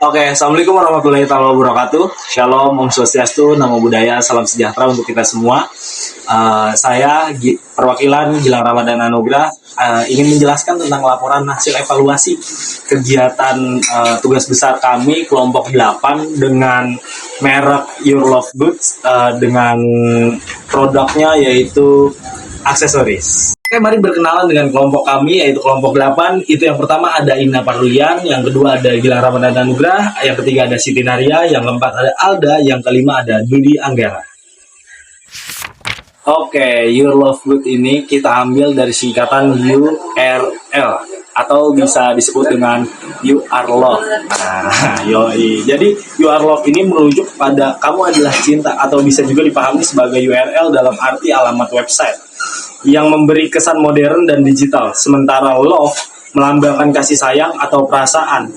Oke, Assalamualaikum warahmatullahi wabarakatuh. Shalom, Om Swastiastu, Namo Buddhaya, salam sejahtera untuk kita semua. Saya perwakilan Gilang Ramadan Anugrah ingin menjelaskan tentang laporan hasil evaluasi kegiatan tugas besar kami kelompok 8 dengan merek Your Love Goods dengan produknya yaitu aksesoris. Oke, mari berkenalan dengan kelompok kami, yaitu kelompok 8. Itu yang pertama ada Ina Parlian, yang kedua ada Gilang Ramadan Anugrah, yang ketiga ada Siti Naria, yang keempat ada Alda, yang kelima ada Dudi Anggara. Oke, Your Love Good ini kita ambil dari singkatan URL atau bisa disebut dengan You Are Love. Nah, yoi. Jadi You Are Love ini merujuk pada kamu adalah cinta, atau bisa juga dipahami sebagai URL dalam arti alamat website yang memberi kesan modern dan digital. Sementara love melambangkan kasih sayang atau perasaan,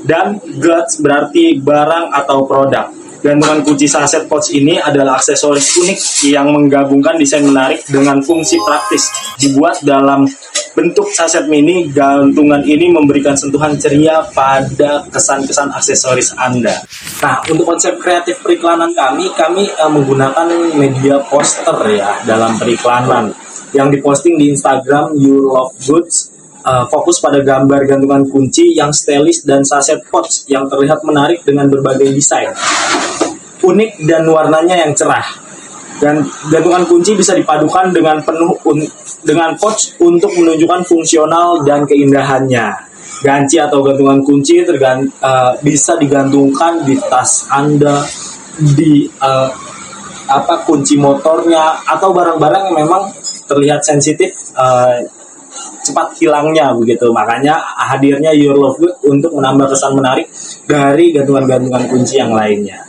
dan goods berarti barang atau produk. Gantungan kunci saset pouch ini adalah aksesoris unik yang menggabungkan desain menarik dengan fungsi praktis. Dibuat dalam bentuk saset mini, gantungan ini memberikan sentuhan ceria pada kesan-kesan aksesoris Anda. Nah, untuk konsep kreatif periklanan kami menggunakan media poster ya dalam periklanan yang diposting di Instagram Your Love Goods. Fokus pada gambar gantungan kunci yang stylish dan saset pouch yang terlihat menarik dengan berbagai desain unik dan warnanya yang cerah. Dan gantungan kunci bisa dipadukan dengan dengan pouch untuk menunjukkan fungsional dan keindahannya. Ganci atau gantungan kunci bisa digantungkan di tas Anda, di kunci motornya, atau barang-barang yang memang terlihat sensitif, cepat hilangnya begitu. Makanya hadirnya Your Love Good untuk menambah kesan menarik dari gantungan-gantungan kunci yang lainnya.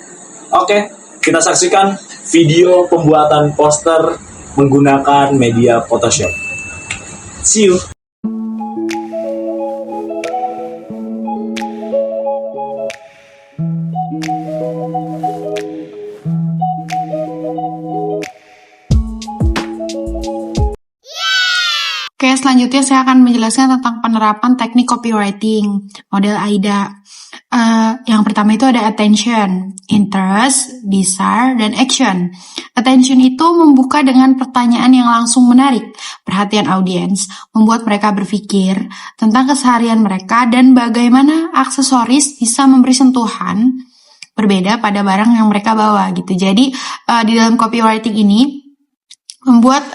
Oke, kita saksikan video pembuatan poster menggunakan media Photoshop. See you. Oke, selanjutnya saya akan menjelaskan tentang penerapan teknik copywriting model AIDA. Yang pertama itu ada attention, interest, desire, dan action. Attention itu membuka dengan pertanyaan yang langsung menarik perhatian audiens, membuat mereka berpikir tentang keseharian mereka dan bagaimana aksesoris bisa memberi sentuhan berbeda pada barang yang mereka bawa gitu. Jadi di dalam copywriting ini membuat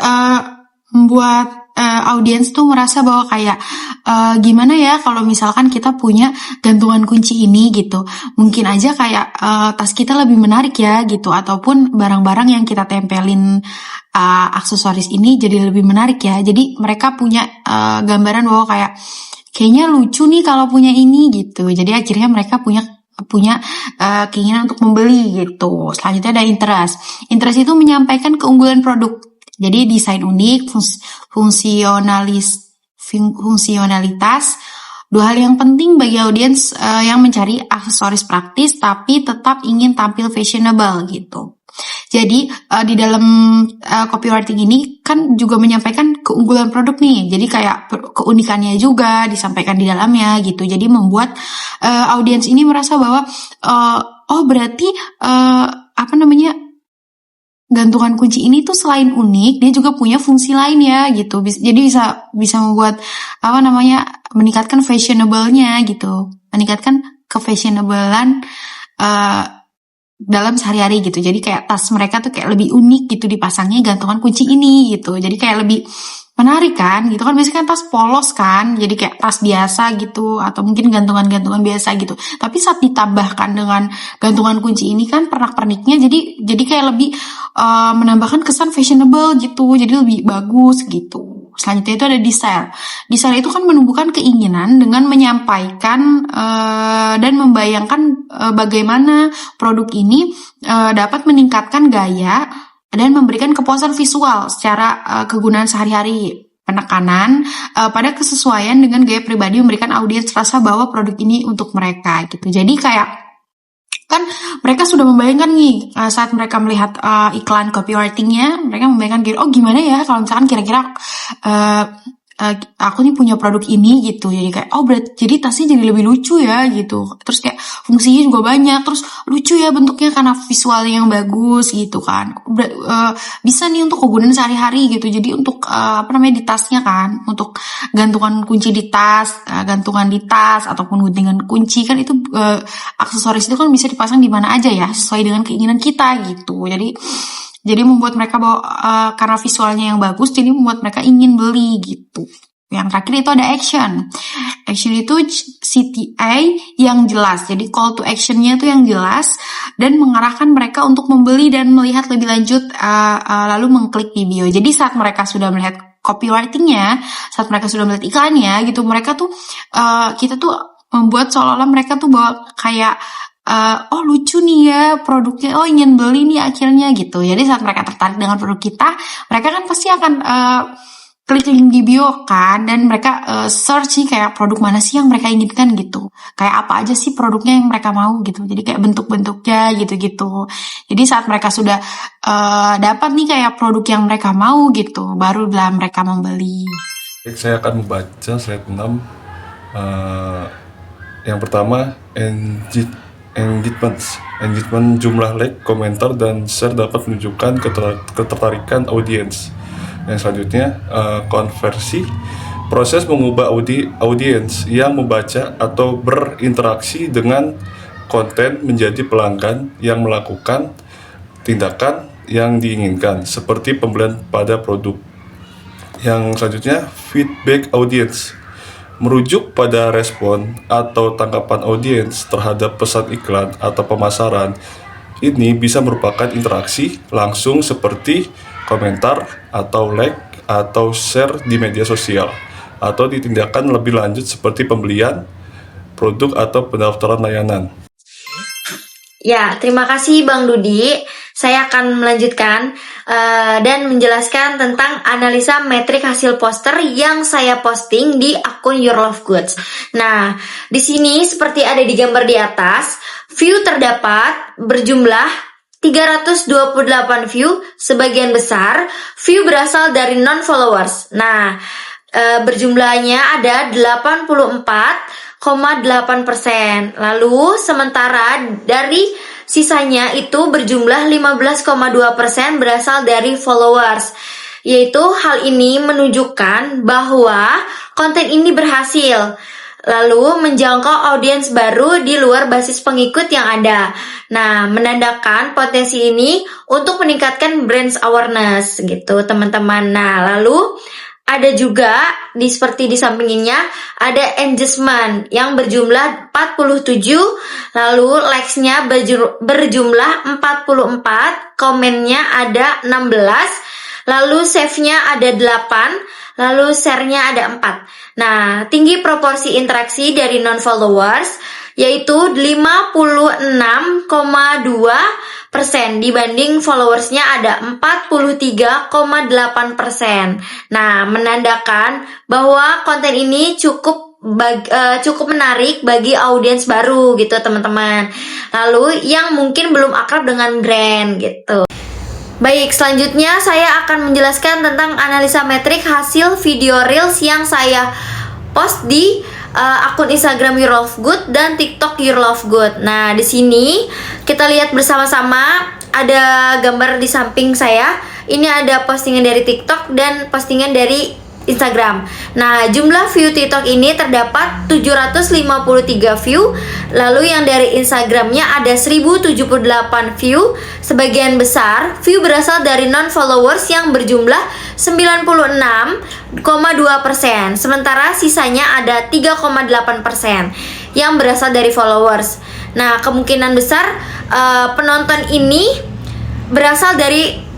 audiens tuh merasa bahwa kayak gimana ya kalau misalkan kita punya gantungan kunci ini gitu, mungkin aja kayak tas kita lebih menarik ya gitu, ataupun barang-barang yang kita tempelin aksesoris ini jadi lebih menarik ya. Jadi mereka punya gambaran bahwa kayaknya lucu nih kalau punya ini gitu. Jadi akhirnya mereka punya keinginan untuk membeli gitu. Selanjutnya ada interest. Interest itu menyampaikan keunggulan produk. Jadi desain unik, fungsionalitas, dua hal yang penting bagi audiens yang mencari aksesoris praktis tapi tetap ingin tampil fashionable gitu. Jadi di dalam copywriting ini kan juga menyampaikan keunggulan produk nih. Jadi kayak keunikannya juga disampaikan di dalamnya gitu. Jadi membuat audiens ini merasa bahwa berarti gantungan kunci ini tuh selain unik, dia juga punya fungsi lain ya gitu. Jadi bisa membuat meningkatkan fashionable-nya gitu, meningkatkan kefashionablean dalam sehari-hari gitu. Jadi kayak tas mereka tuh kayak lebih unik gitu dipasangnya gantungan kunci ini gitu. Jadi kayak lebih menarik kan gitu kan. Biasanya kan tas polos kan, jadi kayak tas biasa gitu, atau mungkin gantungan-gantungan biasa gitu. Tapi saat ditambahkan dengan gantungan kunci ini kan pernak-perniknya jadi kayak lebih menambahkan kesan fashionable gitu, jadi lebih bagus gitu. Selanjutnya itu ada desire. Desire itu kan menumbuhkan keinginan dengan menyampaikan dan membayangkan bagaimana produk ini dapat meningkatkan gaya dan memberikan kepuasan visual secara kegunaan sehari-hari. Penekanan pada kesesuaian dengan gaya pribadi memberikan audiens rasa bahwa produk ini untuk mereka gitu. Jadi kayak kan mereka sudah membayangkan nih saat mereka melihat iklan copywritingnya, mereka membayangkan gimana ya kalau misalkan kira-kira aku nih punya produk ini gitu, jadi kayak oh berarti jadi tasnya jadi lebih lucu ya gitu, terus kayak fungsinya juga banyak, terus lucu ya bentuknya karena visualnya yang bagus gitu kan. Bisa nih untuk kegunaan sehari-hari gitu, jadi untuk di tasnya kan, untuk gantungan kunci di tas, gantungan di tas ataupun guntingan kunci kan itu aksesoris itu kan bisa dipasang di mana aja ya sesuai dengan keinginan kita gitu. Jadi membuat mereka karena visualnya yang bagus, jadi membuat mereka ingin beli gitu. Yang terakhir itu ada action. Action itu CTA yang jelas. Jadi call to action-nya itu yang jelas dan mengarahkan mereka untuk membeli dan melihat lebih lanjut lalu mengklik video. Jadi saat mereka sudah melihat copywriting-nya, saat mereka sudah melihat iklannya gitu, mereka tuh kita tuh membuat seolah-olah mereka tuh bawa kayak oh lucu nih ya produknya, oh ingin beli nih akhirnya gitu. Jadi saat mereka tertarik dengan produk kita, mereka kan pasti akan klik link di bio kan, dan mereka search nih kayak produk mana sih yang mereka inginkan gitu, kayak apa aja sih produknya yang mereka mau gitu. Jadi kayak bentuk-bentuknya gitu-gitu. Jadi saat mereka sudah dapat nih kayak produk yang mereka mau gitu, barulah mereka membeli. Saya akan membaca slide 6. Yang pertama, engagement, jumlah like, komentar, dan share dapat menunjukkan ketertarikan audiens. Yang selanjutnya, konversi, proses mengubah audiens yang membaca atau berinteraksi dengan konten menjadi pelanggan yang melakukan tindakan yang diinginkan, seperti pembelian pada produk. Yang selanjutnya, feedback audience, merujuk pada respon atau tanggapan audiens terhadap pesan iklan atau pemasaran. Ini bisa merupakan interaksi langsung seperti komentar atau like atau share di media sosial, atau ditindakan lebih lanjut seperti pembelian produk atau pendaftaran layanan. Ya, terima kasih Bang Dudi. Saya akan melanjutkan dan menjelaskan tentang analisa metrik hasil poster yang saya posting di akun Your Love Goods. Nah, di sini seperti ada di gambar di atas, view terdapat berjumlah 328 view, sebagian besar view berasal dari non-followers. Nah, berjumlahnya ada 84,8%. Lalu sementara dari sisanya itu berjumlah 15,2% berasal dari followers. Yaitu hal ini menunjukkan bahwa konten ini berhasil, lalu menjangkau audiens baru di luar basis pengikut yang ada. Nah, menandakan potensi ini untuk meningkatkan brand awareness gitu, teman-teman. Nah, lalu ada juga seperti di sampingnya ada engagement yang berjumlah 47, lalu likes-nya berjumlah 44, komennya ada 16, lalu save-nya ada 8, lalu share-nya ada 4. Nah, tinggi proporsi interaksi dari non-followers yaitu 56,2% dibanding followersnya ada 43,8%. Nah, menandakan bahwa konten ini cukup menarik bagi audiens baru gitu, teman-teman. Lalu yang mungkin belum akrab dengan brand gitu. Baik, selanjutnya saya akan menjelaskan tentang analisa metrik hasil video reels yang saya post di akun Instagram Your Love Good dan TikTok Your Love Good. Nah, di sini kita lihat bersama-sama ada gambar di samping saya. Ini ada postingan dari TikTok dan postingan dari Instagram. Nah, jumlah view TikTok ini terdapat 753 view. Lalu yang dari Instagramnya ada 1078 view. Sebagian besar view berasal dari non-followers yang berjumlah 96,2%. Sementara sisanya ada 3,8% yang berasal dari followers. Nah, kemungkinan besar penonton ini berasal dari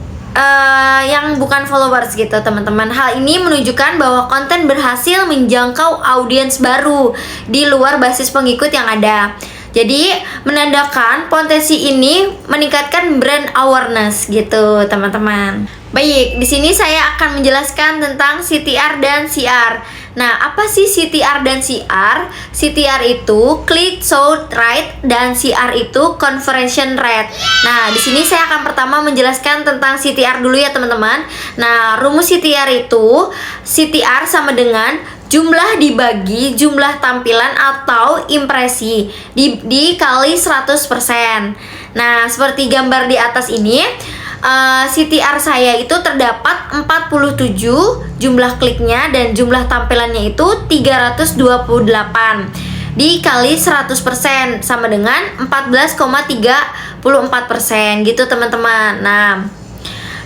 yang bukan followers gitu, teman-teman. Hal ini menunjukkan bahwa konten berhasil menjangkau audiens baru di luar basis pengikut yang ada. Jadi menandakan potensi ini meningkatkan brand awareness gitu, teman-teman. Baik, di sini saya akan menjelaskan tentang CTR dan CR. Nah, apa sih CTR dan CR? CTR itu click through rate dan CR itu conversion rate. Nah, di sini saya akan pertama menjelaskan tentang CTR dulu ya teman-teman. Nah, rumus CTR itu CTR sama dengan jumlah dibagi jumlah tampilan atau impresi dikali 100%. Nah, seperti gambar di atas ini, CTR saya itu terdapat 47 jumlah kliknya dan jumlah tampilannya itu 328 dikali 100% sama dengan 14,34% gitu teman-teman. Nah,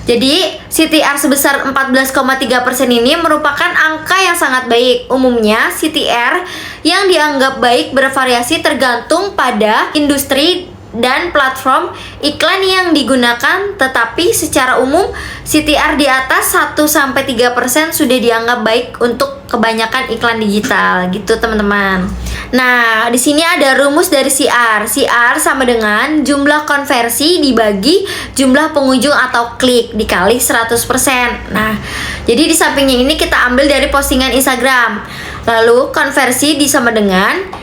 jadi CTR sebesar 14,3% ini merupakan angka yang sangat baik. Umumnya CTR yang dianggap baik bervariasi tergantung pada industri dan platform iklan yang digunakan, tetapi secara umum CTR di atas 1-3% sudah dianggap baik untuk kebanyakan iklan digital gitu teman-teman. Nah, di sini ada rumus dari CR. CR sama dengan jumlah konversi dibagi jumlah pengunjung atau klik dikali 100%. Nah, jadi di sampingnya ini kita ambil dari postingan Instagram. Lalu konversi disama dengan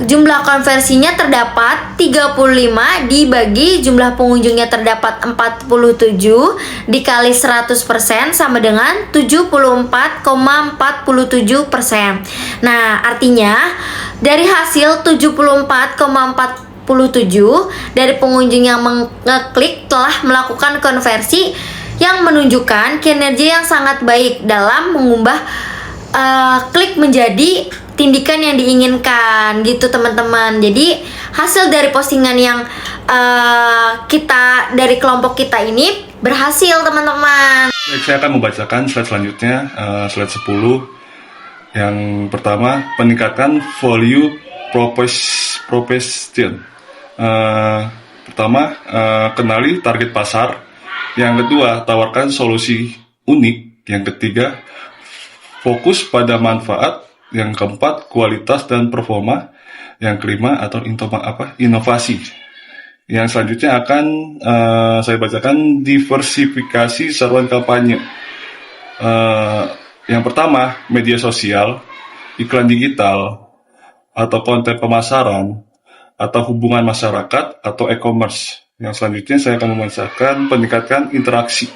jumlah konversinya terdapat 35 dibagi jumlah pengunjungnya terdapat 47 dikali 100% sama dengan 74,47%. Nah, artinya dari hasil 74,47 dari pengunjung yang mengeklik telah melakukan konversi yang menunjukkan kinerja yang sangat baik dalam mengubah klik menjadi tindikan yang diinginkan gitu teman-teman. Jadi hasil dari postingan yang kita dari kelompok kita ini berhasil teman-teman. Baik, saya akan membacakan slide selanjutnya, slide 10. Yang pertama, peningkatan value proposition. Pertama, kenali target pasar. Yang kedua, tawarkan solusi unik. Yang ketiga, fokus pada manfaat. Yang keempat, kualitas dan performa. Yang kelima, atau inovasi. Yang selanjutnya akan saya bacakan diversifikasi saluran kampanye. Yang pertama, media sosial, iklan digital, atau konten pemasaran, atau hubungan masyarakat, atau e-commerce. Yang selanjutnya saya akan membacakan peningkatan interaksi.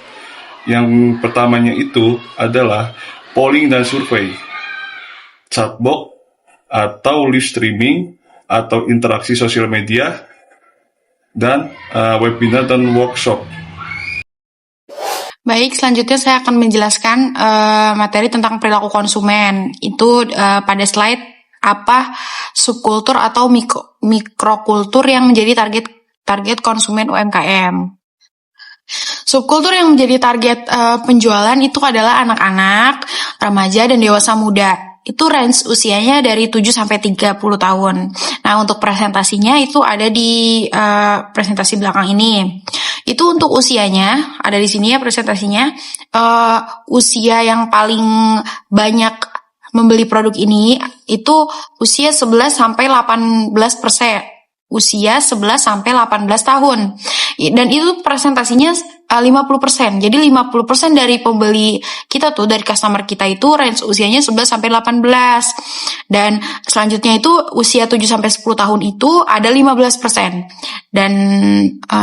Yang pertamanya itu adalah polling dan survei, chatbot atau live streaming atau interaksi sosial media, dan webinar dan workshop. Baik, selanjutnya saya akan menjelaskan materi tentang perilaku konsumen. Itu pada slide apa subkultur atau mikrokultur yang menjadi target konsumen UMKM. Subkultur yang menjadi target penjualan itu adalah anak-anak, remaja, dan dewasa muda. Itu range usianya dari 7 sampai 30 tahun. Nah, untuk presentasinya itu ada di presentasi belakang ini. Itu untuk usianya, ada di sini ya presentasinya. Usia yang paling banyak membeli produk ini itu usia 11 sampai 18%. Usia 11 sampai 18 tahun. Dan itu presentasinya 50%. Jadi 50% dari pembeli kita tuh, dari customer kita itu range usianya 11 sampai 18. Dan selanjutnya itu usia 7 sampai 10 tahun itu ada 15%. Dan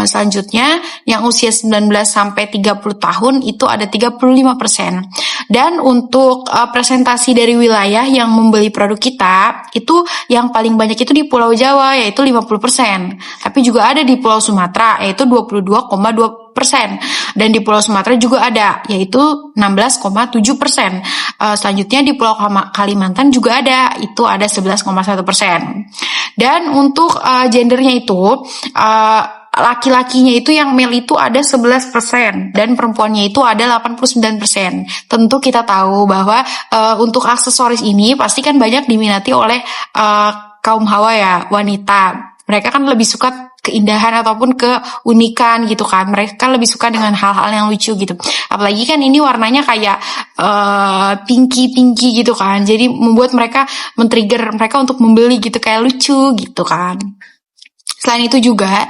selanjutnya yang usia 19 sampai 30 tahun itu ada 35%. Dan untuk presentasi dari wilayah yang membeli produk kita, itu yang paling banyak itu di Pulau Jawa, yaitu 50%. Tapi juga ada di Pulau Sumatera, yaitu 22,2%. Dan di Pulau Sumatera juga ada, yaitu 16,7%. Selanjutnya di Pulau Kalimantan juga ada, itu ada 11,1%. Dan untuk gendernya itu, laki-lakinya itu yang male itu ada 11% dan perempuannya itu ada 89%. Tentu kita tahu bahwa untuk aksesoris ini pasti kan banyak diminati oleh kaum hawa ya, wanita. Mereka kan lebih suka keindahan ataupun keunikan gitu kan. Mereka lebih suka dengan hal-hal yang lucu gitu. Apalagi kan ini warnanya kayak pinky gitu kan. Jadi membuat mereka men-trigger mereka untuk membeli gitu, kayak lucu gitu kan. Selain itu juga,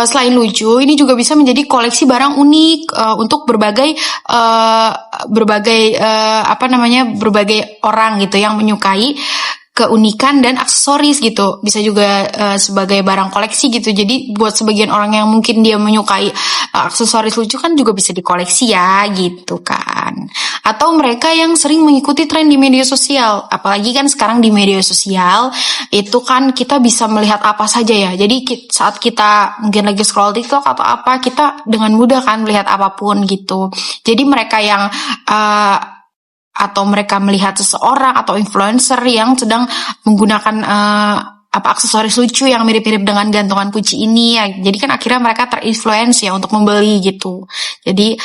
selain lucu, ini juga bisa menjadi koleksi barang unik untuk berbagai orang gitu yang menyukai keunikan dan aksesoris gitu. Bisa juga sebagai barang koleksi gitu. Jadi buat sebagian orang yang mungkin dia menyukai aksesoris lucu kan juga bisa dikoleksi ya gitu kan. Atau mereka yang sering mengikuti tren di media sosial. Apalagi kan sekarang di media sosial itu kan kita bisa melihat apa saja ya. Jadi saat kita mungkin lagi scroll TikTok atau apa, kita dengan mudah kan melihat apapun gitu. Jadi mereka yang atau mereka melihat seseorang atau influencer yang sedang menggunakan aksesoris lucu yang mirip-mirip dengan gantungan kunci ini ya. Jadi kan akhirnya mereka terinfluence ya untuk membeli gitu. Jadi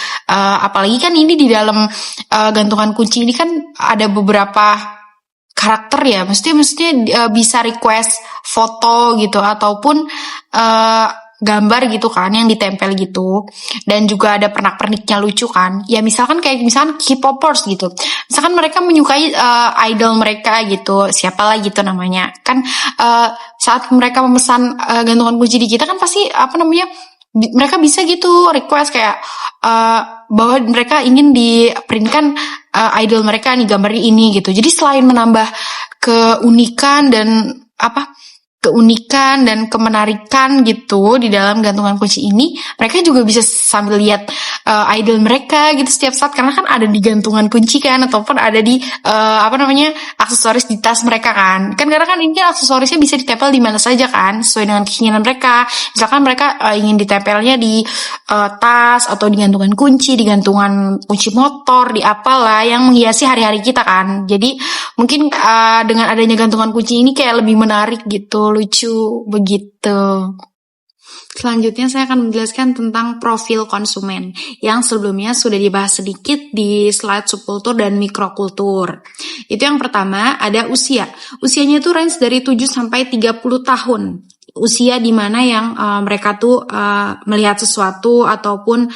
apalagi kan ini di dalam gantungan kunci ini kan ada beberapa karakter ya. Mestinya bisa request foto gitu ataupun gambar gitu kan yang ditempel gitu, dan juga ada pernak-perniknya lucu kan ya, misalkan K-popers gitu, misalkan mereka menyukai idol mereka gitu, siapalah gitu namanya kan, saat mereka memesan gantungan kunci di kita kan pasti mereka bisa gitu request kayak bahwa mereka ingin di-printkan idol mereka nih gambarnya ini gitu. Jadi selain menambah keunikan dan kemenarikan gitu di dalam gantungan kunci ini, mereka juga bisa sambil lihat idol mereka gitu setiap saat, karena kan ada di gantungan kunci kan, ataupun ada di aksesoris di tas mereka kan karena kan ini aksesorisnya bisa ditempel di mana saja kan sesuai dengan keinginan mereka. Misalkan mereka ingin ditempelnya di tas atau di gantungan kunci, di gantungan kunci motor, di apalah yang menghiasi hari-hari kita kan. Jadi mungkin dengan adanya gantungan kunci ini kayak lebih menarik gitu, lucu begitu. Selanjutnya saya akan menjelaskan tentang profil konsumen yang sebelumnya sudah dibahas sedikit di slide subkultur dan mikrokultur. Itu yang pertama, ada usia. Usianya itu range dari 7 sampai 30 tahun. Usia di mana yang mereka tuh melihat sesuatu ataupun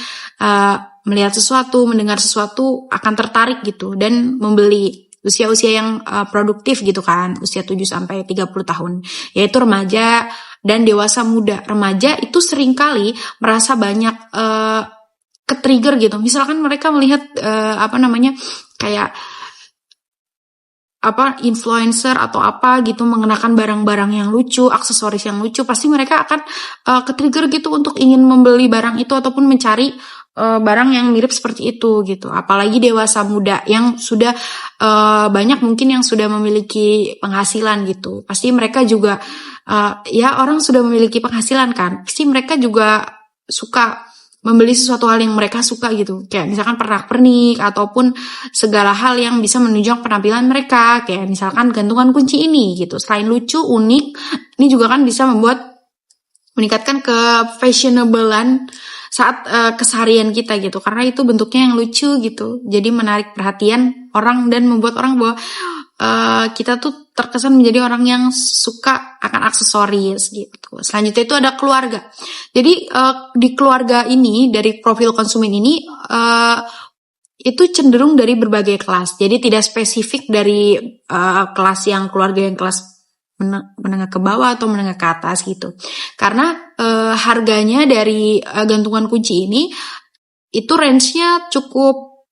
mendengar sesuatu akan tertarik gitu dan membeli. Usia-usia yang produktif gitu kan, usia 7 sampai 30 tahun, yaitu remaja dan dewasa muda. Remaja itu seringkali merasa banyak ke-trigger gitu. Misalkan mereka melihat kayak influencer atau apa gitu mengenakan barang-barang yang lucu, aksesoris yang lucu, pasti mereka akan ke-trigger gitu untuk ingin membeli barang itu ataupun mencari barang yang mirip seperti itu gitu. Apalagi dewasa muda yang sudah banyak mungkin yang sudah memiliki penghasilan gitu. Pasti mereka juga orang sudah memiliki penghasilan kan, pasti mereka juga suka membeli sesuatu hal yang mereka suka gitu. Kayak misalkan pernak-pernik ataupun segala hal yang bisa menunjukkan penampilan mereka. Kayak misalkan gantungan kunci ini gitu. Selain lucu, unik, ini juga kan bisa meningkatkan ke-fashionablean saat keseharian kita gitu, karena itu bentuknya yang lucu gitu, jadi menarik perhatian orang dan membuat orang bahwa kita tuh terkesan menjadi orang yang suka akan aksesoris gitu. Selanjutnya itu ada keluarga. Jadi di keluarga ini, dari profil konsumen ini itu cenderung dari berbagai kelas, jadi tidak spesifik dari kelas yang keluarga yang kelas menengah ke bawah atau menengah ke atas gitu. Karena harganya dari gantungan kunci ini itu range-nya cukup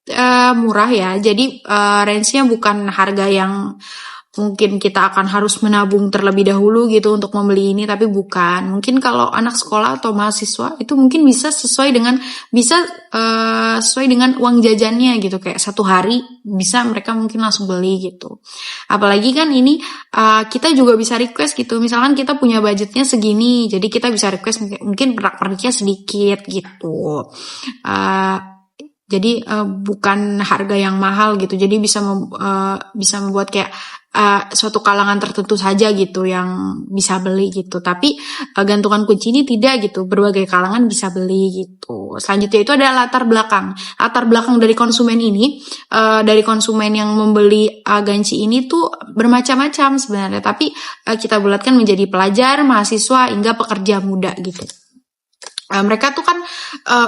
murah ya. Jadi range-nya bukan harga yang mungkin kita akan harus menabung terlebih dahulu gitu untuk membeli ini, tapi bukan. Mungkin kalau anak sekolah atau mahasiswa itu mungkin bisa sesuai dengan uang jajannya gitu, kayak satu hari bisa mereka mungkin langsung beli gitu. Apalagi kan ini kita juga bisa request gitu, misalkan kita punya budgetnya segini, jadi kita bisa request mungkin pernak-perniknya sedikit gitu. Jadi bukan harga yang mahal gitu, jadi bisa membuat kayak suatu kalangan tertentu saja gitu yang bisa beli gitu. Tapi gantungan kunci ini tidak gitu, berbagai kalangan bisa beli gitu. Selanjutnya itu adalah latar belakang dari konsumen ini, dari konsumen yang membeli ganci ini tuh bermacam-macam sebenarnya, tapi kita bulatkan menjadi pelajar, mahasiswa, hingga pekerja muda gitu. Mereka tuh kan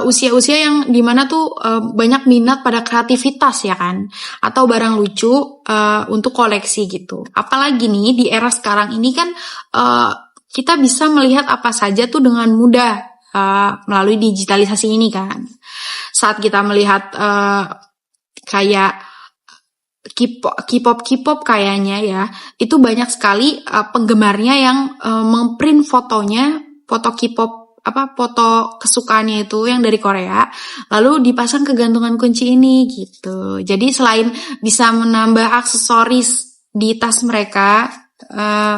usia-usia yang dimana tuh banyak minat pada kreativitas ya kan, atau barang lucu untuk koleksi gitu. Apalagi nih di era sekarang ini kan kita bisa melihat apa saja tuh dengan mudah melalui digitalisasi ini kan. Saat kita melihat kayak K-pop kayaknya ya, itu banyak sekali penggemarnya yang memprint fotonya, foto K-pop foto kesukaannya itu yang dari Korea, lalu dipasang ke gantungan kunci ini gitu. Jadi selain bisa menambah aksesoris di tas mereka,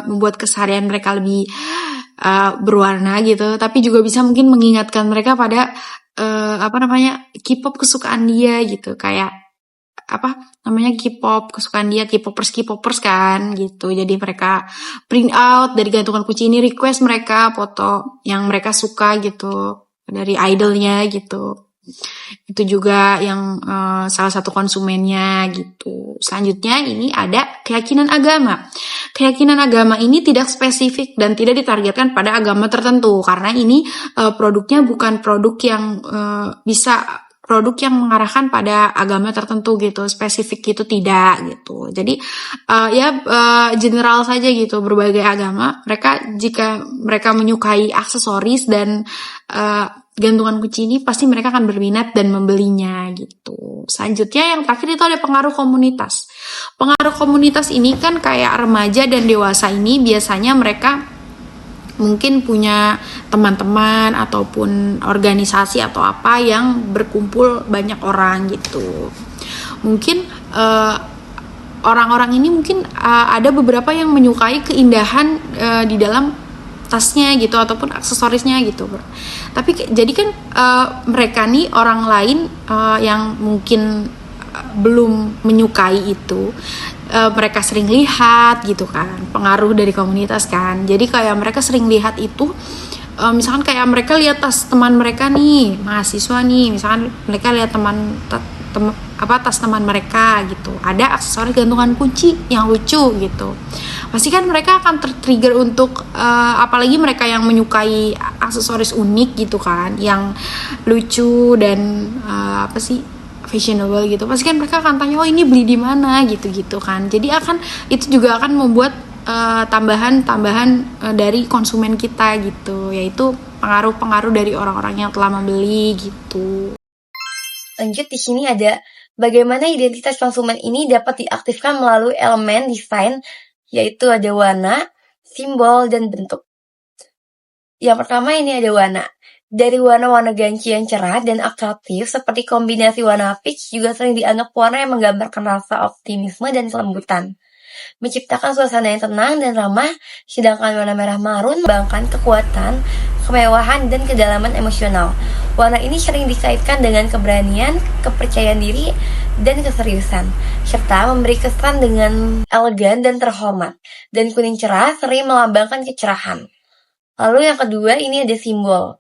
membuat keseharian mereka lebih berwarna gitu, tapi juga bisa mungkin mengingatkan mereka pada K-pop kesukaan dia gitu, kayak K-pop kesukaan dia, K-popers kan gitu. Jadi mereka print out dari gantungan kunci ini, request mereka foto yang mereka suka gitu dari idolnya gitu. Itu juga yang salah satu konsumennya gitu. Selanjutnya ini ada keyakinan agama. Keyakinan agama ini tidak spesifik dan tidak ditargetkan pada agama tertentu, karena ini produknya bukan produk yang produk yang mengarahkan pada agama tertentu gitu, spesifik gitu tidak gitu. Jadi general saja gitu, berbagai agama. Jika mereka menyukai aksesoris dan gantungan kunci ini, pasti mereka akan berminat dan membelinya gitu. Selanjutnya yang terakhir itu ada pengaruh komunitas. Pengaruh komunitas ini kan kayak remaja dan dewasa ini biasanya mereka mungkin punya teman-teman ataupun organisasi atau apa yang berkumpul banyak orang gitu. Mungkin orang-orang ini mungkin ada beberapa yang menyukai keindahan di dalam tasnya gitu ataupun aksesorisnya gitu. Tapi jadi kan mereka nih orang lain yang mungkin belum menyukai itu, mereka sering lihat gitu kan, pengaruh dari komunitas kan. Jadi kayak mereka sering lihat itu, misalkan kayak mereka lihat tas teman mereka nih, mahasiswa nih, misalkan mereka lihat tas teman mereka gitu, ada aksesoris gantungan kunci yang lucu gitu, pasti kan mereka akan tertrigger untuk apalagi mereka yang menyukai aksesoris unik gitu kan, yang lucu dan fashionable gitu, pasti kan mereka akan tanya, oh ini beli di mana gitu kan. Jadi itu juga akan membuat tambahan dari konsumen kita gitu, yaitu pengaruh dari orang-orang yang telah membeli gitu. Lanjut, di sini ada bagaimana identitas konsumen ini dapat diaktifkan melalui elemen desain, yaitu ada warna, simbol, dan bentuk. Yang pertama ini ada warna. Dari warna-warna ganci yang cerah dan atraktif seperti kombinasi warna peach juga sering dianggap warna yang menggambarkan rasa optimisme dan kelembutan, menciptakan suasana yang tenang dan ramah, sedangkan warna merah marun melambangkan kekuatan, kemewahan, dan kedalaman emosional. Warna ini sering dikaitkan dengan keberanian, kepercayaan diri, dan keseriusan, serta memberi kesan dengan elegan dan terhormat. Dan kuning cerah sering melambangkan kecerahan. Lalu yang kedua ini ada simbol.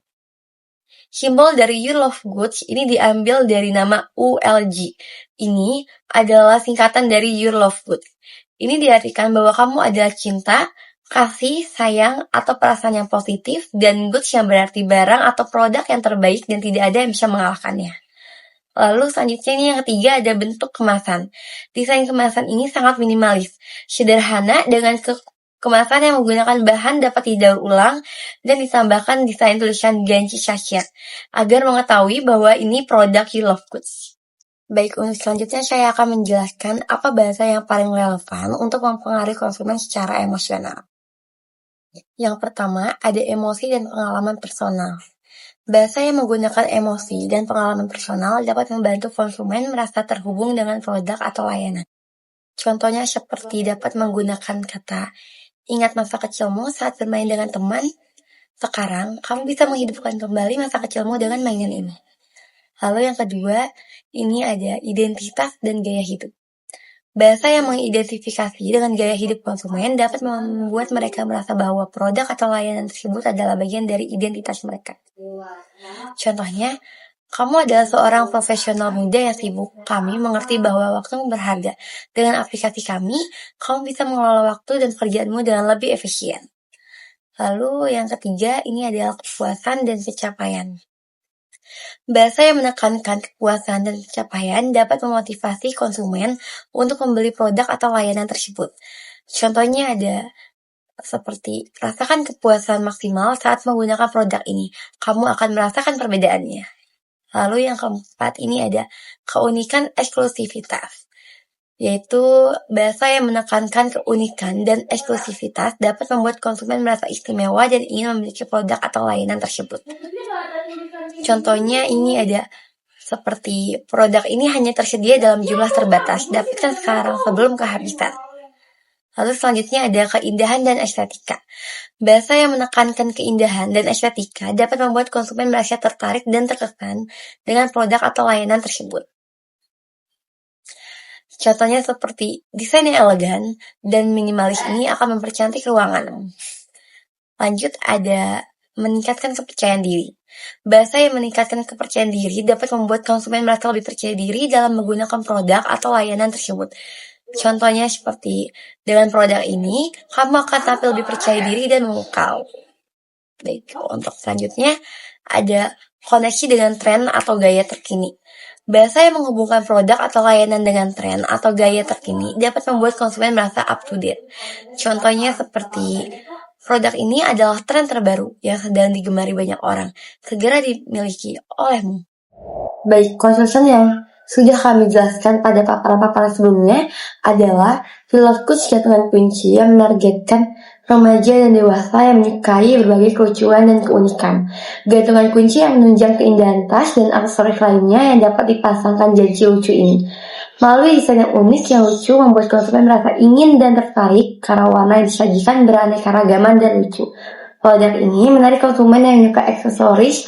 Simbol dari You Love Good ini diambil dari nama ULG. Ini adalah singkatan dari You Love Good. Ini diartikan bahwa kamu adalah cinta, kasih, sayang, atau perasaan yang positif, dan goods yang berarti barang atau produk yang terbaik dan tidak ada yang bisa mengalahkannya. Lalu selanjutnya ini yang ketiga ada bentuk kemasan. Desain kemasan ini sangat minimalis, sederhana dengan kemasan yang menggunakan bahan dapat didaur ulang dan ditambahkan desain tulisan ganci sachet agar mengetahui bahwa ini produk You Love Goods. Baik, untuk selanjutnya saya akan menjelaskan apa bahasa yang paling relevan untuk mempengaruhi konsumen secara emosional. Yang pertama, ada emosi dan pengalaman personal. Bahasa yang menggunakan emosi dan pengalaman personal dapat membantu konsumen merasa terhubung dengan produk atau layanan. Contohnya seperti dapat menggunakan kata, ingat masa kecilmu saat bermain dengan teman, sekarang kamu bisa menghidupkan kembali masa kecilmu dengan mainan ini. Lalu yang kedua, ini ada identitas dan gaya hidup. Bahasa yang mengidentifikasi dengan gaya hidup konsumen dapat membuat mereka merasa bahwa produk atau layanan tersebut adalah bagian dari identitas mereka. Contohnya, kamu adalah seorang profesional muda yang sibuk. Kami mengerti bahwa waktumu berharga. Dengan aplikasi kami, kamu bisa mengelola waktu dan pekerjaanmu dengan lebih efisien. Lalu yang ketiga, ini adalah kepuasan dan pencapaian. Bahasa yang menekankan kepuasan dan pencapaian dapat memotivasi konsumen untuk membeli produk atau layanan tersebut. Contohnya ada seperti rasakan kepuasan maksimal saat menggunakan produk ini. Kamu akan merasakan perbedaannya. Lalu yang keempat ini ada keunikan eksklusivitas, yaitu bahasa yang menekankan keunikan dan eksklusivitas dapat membuat konsumen merasa istimewa dan ingin memiliki produk atau layanan tersebut. Contohnya ini ada seperti produk ini hanya tersedia dalam jumlah terbatas, dapatkan sekarang sebelum kehabisan. Lalu selanjutnya ada keindahan dan estetika. Bahasa yang menekankan keindahan dan estetika dapat membuat konsumen merasa tertarik dan terkesan dengan produk atau layanan tersebut. Contohnya seperti desain yang elegan dan minimalis ini akan mempercantik ruangan. Lanjut ada meningkatkan kepercayaan diri. Bahasa yang meningkatkan kepercayaan diri dapat membuat konsumen merasa lebih percaya diri dalam menggunakan produk atau layanan tersebut. Contohnya seperti, dengan produk ini, kamu akan tampil lebih percaya diri dan memukau. Baik, untuk selanjutnya, ada koneksi dengan tren atau gaya terkini. Bahasa yang menghubungkan produk atau layanan dengan tren atau gaya terkini dapat membuat konsumen merasa up to date. Contohnya seperti, produk ini adalah tren terbaru yang sedang digemari banyak orang. Segera dimiliki olehmu. Baik, conclusion yang sudah kami jelaskan pada paparan-paparan sebelumnya adalah filler coach gantungan kunci yang menargetkan remaja dan dewasa yang menyukai berbagai kelucuan dan keunikan. Gantungan kunci yang menunjang keindahan tas dan aksesoris lainnya yang dapat dipasangkan janji lucu ini. Melalui desain yang unik yang lucu membuat konsumen merasa ingin dan tertarik karena warna yang disajikan beraneka ragaman dan lucu. Produk ini menarik konsumen yang menyukai aksesoris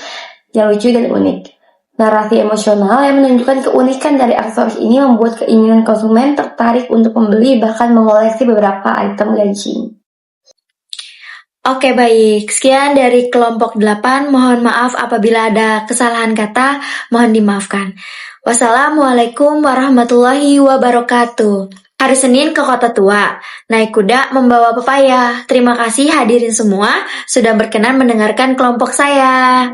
yang lucu dan unik. Narasi emosional yang menunjukkan keunikan dari aksesoris ini membuat keinginan konsumen tertarik untuk membeli bahkan mengoleksi beberapa item ganci. Oke baik, sekian dari kelompok 8. Mohon maaf apabila ada kesalahan kata, mohon dimaafkan. Wassalamualaikum warahmatullahi wabarakatuh. Hari Senin ke Kota Tua, naik kuda membawa pepaya. Terima kasih hadirin semua sudah berkenan mendengarkan kelompok saya.